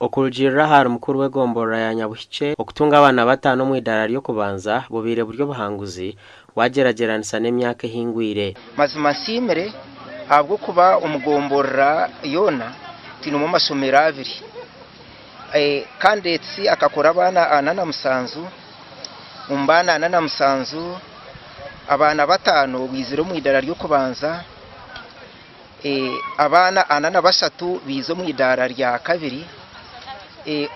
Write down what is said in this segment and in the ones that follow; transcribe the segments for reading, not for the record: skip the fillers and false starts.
Okurujirira hari mukuru we gombora ya Nyabuhice okutunga abana batanu mu idara ryo kubanza bubire buryo buhanguzi wagerageranisa n'emyaka hingwire. Mazima simere habwo kuba umugombora yona tinumo masomera abiri. Kandi etsi akakora abana anana musanzu umbana anana musanzu abana batanu biziro mu idara ryo kubanza abana anana basatu bizo mu idara rya kabiri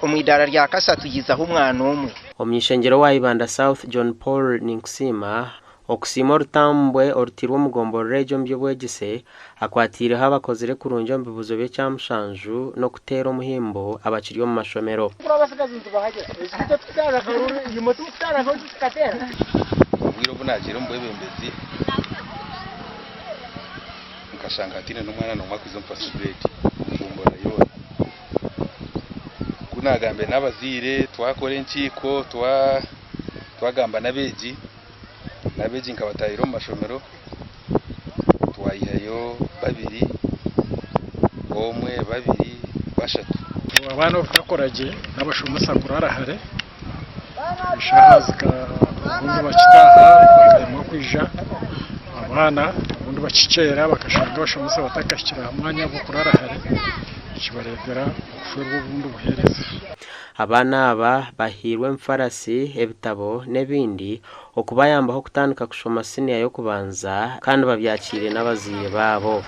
umwidara rya kasatu yizaho umwana umwe. Omyishengero wa Ibanda South John Paul Ninksima okusima rutambwe orutirwa mugombo region byobwegise akwatire habakozere kurunja mbibuzo bye cyamushanju no kutera umuhimbo abakiriyo mu mashomero. Ubwiro bunagire mbwebembezi nkashanga atine n'umwana no mwakizo mfasibeti mugombora yone kunagambe n'abazire twakore nkiko twagamba nabeji nkabatayiro mu mashomero twayihayo babiri omwe babiri bashatu abana bakoraje n'abashumusa kurarahare bishahazika ubundi bakitaha bakarimo kwija abana ubundi bakicera bakashanga bashumusa batakashira mwanya wo kurarahare kibaregera kufurwa ubundi buhereza. Abana aba bahirwe mfarasi ebitabo nebindi okubayambaho kutandika kushoma siniya yo kubanza kandi babyakire n'abazire babo.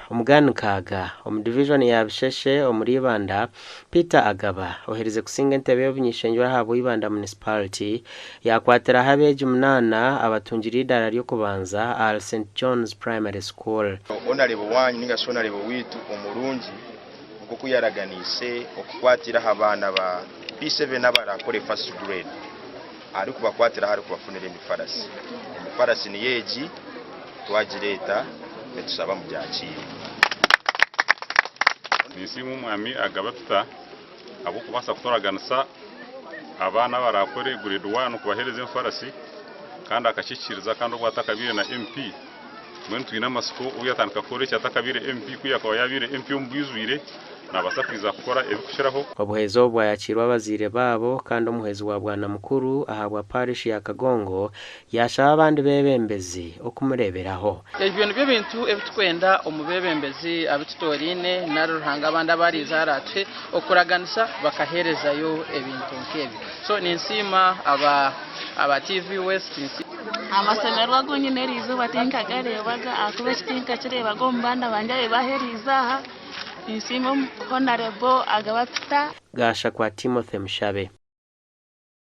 Umugani kaga division ya Bisheshe omuri Ibanda Peter Agaba ohereze kusinga entebe y'obunyishengero habo Ibanda municipality yakwatira habeje 8 abatungira idara ryo kubanza al St John's Primary School. Onarebo wanyu ninga sonarebo witu omurungi kuko yaraganise okukwatira abana ba P7 n'abarakore first grade ari kubakwatira hari kubafunira imifarasi ni yeji twagireta netusaba mu byakiri nisimu mwami agabatuta abo kubasa kutoraganisa abana barakore grade 1 kubahereza imfarasi kandi akashikiriza kandi ubwatakabire na MP mwe twina masiko uyatandika kore cyatakabire MP kuyakwa yabire MP umbizwire nabasakwiza gukora ebikushiraho. Obuhezo bwayakirwa abazire babo kandi umuhezo wa bwana mukuru ahabwa parish ya Kagongo yashaba abandi bebembezi okumureberaho. Ibintu by'ibintu ebitwenda omubebembezi abitutorine naruhanga abandi abariza aratwe okuraganisa bakaherezayo ebintu nkebi. So ninsima aba TV West amasomero agonyine rizo batinkagareba akube kitinka kireba gombanda banje baheriza Nisimo Honorable Agabapita Gasha kwa Timothy Mshabe.